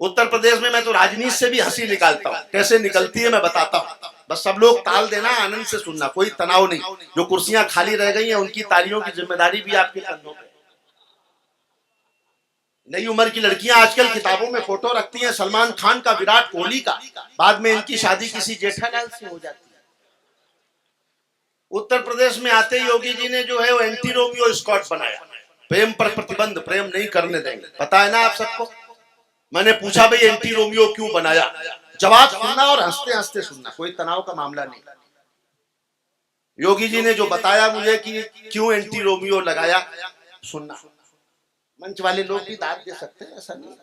उत्तर प्रदेश में मैं तो राजनीति से भी हंसी निकालता हूँ, कैसे निकलती है मैं बताता हूँ। बस सब लोग ताल देना, आनंद से सुनना, कोई तनाव नहीं। जो कुर्सियां खाली रह गई हैं उनकी तालियों की जिम्मेदारी भी आपके कंधों पे। नई उम्र की लड़कियां आजकल किताबों में फोटो रखती हैं सलमान खान का, विराट कोहली का, बाद में इनकी शादी किसी जेठालाल से हो जाती है। उत्तर प्रदेश में आते ही योगी जी ने जो है वो एंटी रोमियो स्क्वाड बनाया, प्रेम पर प्रतिबंध, प्रेम नहीं करने देंगे। पता है ना आप सबको। मैंने पूछा भाई एंटी रोमियो क्यों बनाया, जवाब सुनना और हंसते हंसते सुनना, कोई तनाव का मामला नहीं। योगी जी ने जो बताया मुझे कि क्यों एंटी रोमियो लगाया, सुनना। मंच वाले लोग भी दाद दे सकते हैं, ऐसा नहीं,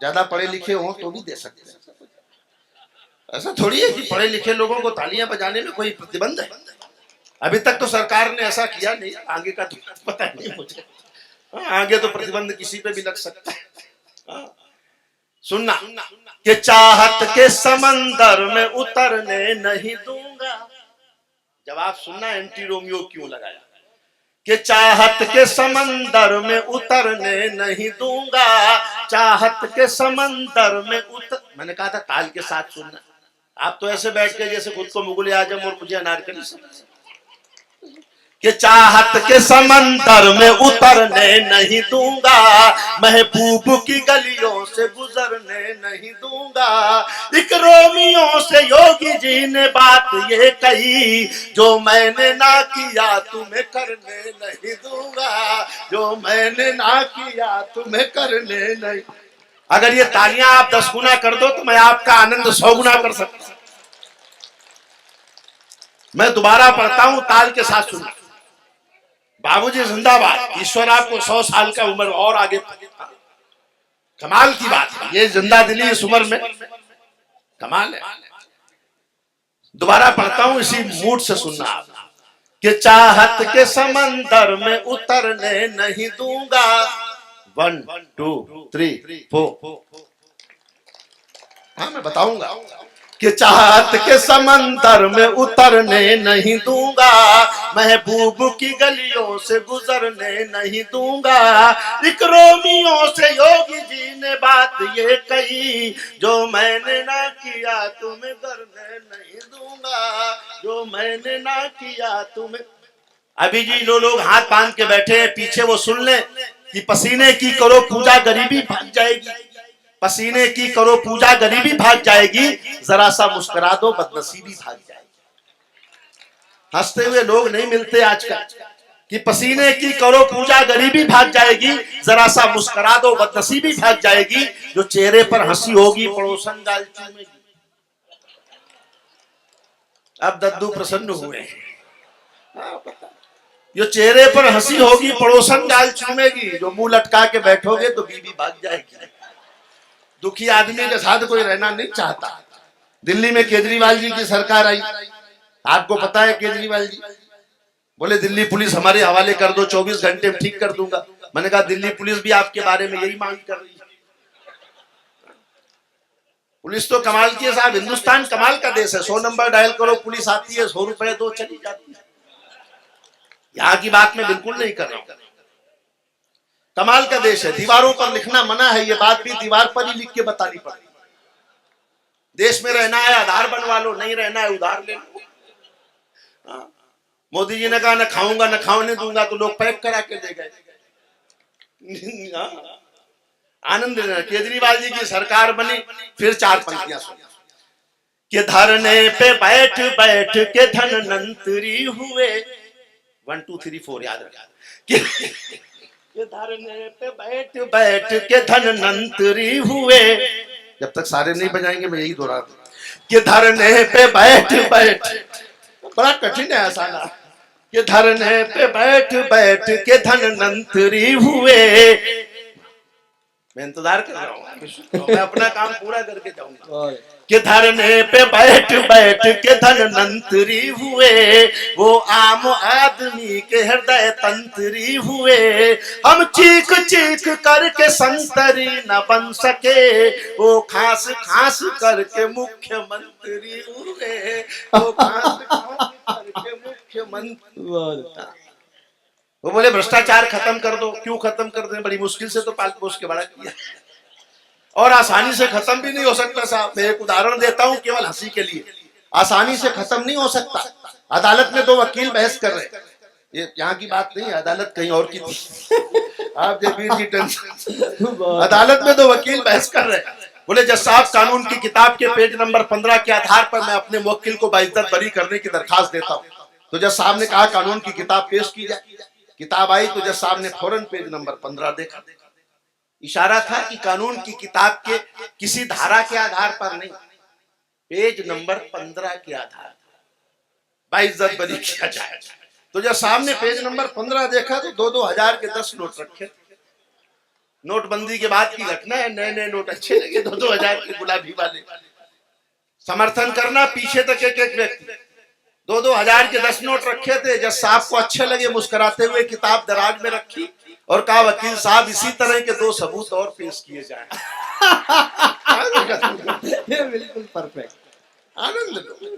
ज्यादा पढ़े लिखे हो तो भी दे सकते हैं। ऐसा थोड़ी है कि पढ़े लिखे लोगों को तालियां बजाने में कोई प्रतिबंध है। अभी तक तो सरकार ने ऐसा किया नहीं, आगे का तो पता नहीं मुझे। आगे तो प्रतिबंध किसी पे भी लग सकता है। सुनना कि चाहत के समंदर में उतरने नहीं दूंगा। जवाब सुनना एंटी रोमियो क्यों लगाया, कि चाहत के समंदर में उतरने नहीं दूंगा, चाहत के समंदर में मैंने कहा था ताल के साथ सुनना। आप तो ऐसे बैठ के जैसे खुद को मुगल आजम और मुझे अनारकली समझ। कि चाहत के समंदर में उतरने नहीं दूंगा, महबूब की गलियों से गुजरने नहीं दूंगा। एक रोमियो से योगी जी ने बात ये कही, जो मैंने ना किया तुम्हें करने नहीं दूंगा, जो मैंने ना किया तुम्हें करने नहीं। अगर ये तालियां आप 10 गुना कर दो तो मैं आपका आनंद 100 गुना कर सकता हूं। मैं दोबारा पढ़ता हूं, ताल के साथ सुना। बाबूजी जिंदाबाद, ईश्वर आपको 100 साल का उम्र और आगे। कमाल की बात है, ये जिंदा दिली इस उम्र में कमाल है। दोबारा पढ़ता हूं, इसी मूड से सुनना आप। कि चाहत के समंदर में उतरने नहीं दूंगा। 1 2 3 4। हाँ मैं बताऊंगा। कि चाहत के समंदर में उतरने नहीं दूंगा, महबूब की गलियों से गुजरने नहीं दूंगा। एक रोमियो से योगी जी ने बात ये कही, जो मैंने ना किया तुम्हें करने नहीं दूंगा, जो मैंने ना किया तुम्हें। अभी जी जो लोग हाथ बांध के बैठे हैं पीछे, वो सुन ले कि पसीने की करो पूजा गरीबी भाग जाएगी, पसीने की करो पूजा गरीबी भाग जाएगी, जरा सा मुस्कुरा दो बदनसीबी भाग जाएगी। हंसते हुए लोग नहीं मिलते आजकल कि पसीने की करो पूजा गरीबी भाग जाएगी, जरा सा मुस्कुरा दो बदनसीबी भाग जाएगी। जो चेहरे पर हंसी होगी पड़ोसन गाल चूमेगी। अब दद्दू प्रसन्न हुए। जो चेहरे पर हंसी होगी पड़ोसन गाल चूमेगी, जो मुंह लटका के बैठोगे तो बीबी भाग जाएगी। दुखी आदमी के साथ कोई रहना नहीं चाहता। दिल्ली में केजरीवाल जी की सरकार आई, आपको पता है केजरीवाल जी बोले दिल्ली पुलिस हमारे हवाले कर दो, 24 घंटे में ठीक कर दूंगा। मैंने कहा दिल्ली पुलिस भी आपके बारे में यही मांग कर रही है। पुलिस तो कमाल की है साहब, हिंदुस्तान कमाल का देश है। 100 नंबर डायल करो पुलिस आती है, 100 रुपए दो चली जाती है। यहाँ की बात मैं बिल्कुल नहीं कर रहा हूं। कमाल का देश है। दीवारों पर लिखना मना है, ये बात भी दीवार पर ही लिख के बतानी पड़ेगी। देश में रहना है आधार बनवा लो, नहीं रहना है उधार ले लो। मोदी जी ने कहा न खाऊंगा न खाने दूंगा, तो लोग पैक करा के दे गए। आनंद लेना। केजरीवाल जी की सरकार बनी, फिर 4 पंक्तियां सुन। कि धरने पे बैठ बैठ के धनवंतरी हुए। 1 2 3 4 याद रखा। धरने पे बैठ बैठ के धनवंतरी हुए। जब तक सारे नहीं बजाएंगे मैं यही दोहरा दूं कि धरने पे बैठ बैठ, बड़ा कठिन है आसाना। कि धरने पे बैठ बैठ के धनवंतरी हुए। मैं इंतजार कर रहा हूँ, मैं अपना काम पूरा करके जाऊंगा। कि धरने पे बैठ बैठ के धनवंतरी हुए, वो आम आदमी के हृदय तंत्री हुए। हम चीख चीख करके संतरी न बन सके, वो खास खास करके मुख्यमंत्री हुए, वो खास खास करके मुख्यमंत्री। वो बोले भ्रष्टाचार खत्म कर दो। क्यों खत्म कर दें, बड़ी मुश्किल से तो पाल पोस के बड़ा किया। और आसानी से खत्म भी नहीं हो सकता साहब। मैं एक उदाहरण देता हूं केवल हंसी के लिए, आसानी से खत्म नहीं हो सकता। अदालत में दो वकील बहस कर रहे, ये यहाँ की बात नहीं, अदालत कहीं और की थी। आप जबीर जी टेंशन। अदालत में दो वकील बहस कर रहे, बोले जज साहब कानून की किताब के पेज नंबर 15 के आधार पर मैं अपने मुवक्किल को बाइज्जत बरी करने की दरखास्त देता हूँ। तो जज साहब ने कहा कानून की किताब पेश की जाए। किताब आई तो जज साहब ने फौरन पेज नंबर 15 देखा। इशारा था कि कानून की किताब के किसी धारा के आधार पर नहीं, पेज नंबर 15 के आधार बाइज्जत बरी किया जाए। तो जब सामने पेज नंबर 15 देखा तो 2-2 हजार के 10 नोट रखे। नोटबंदी के बाद की घटना है, नए नए नोट अच्छे लगे, 2-2 हजार के गुलाबी वाले। समर्थन करना पीछे तक एक एक व्यक्ति, 2-2 हजार के 10 नोट रखे थे। जज साहब को अच्छे लगे, मुस्कुराते हुए किताब दराज में रखी और कहा वकील साहब इसी तरह के 2 सबूत और पेश किए जाएं। बिल्कुल परफेक्ट। आनंद लो।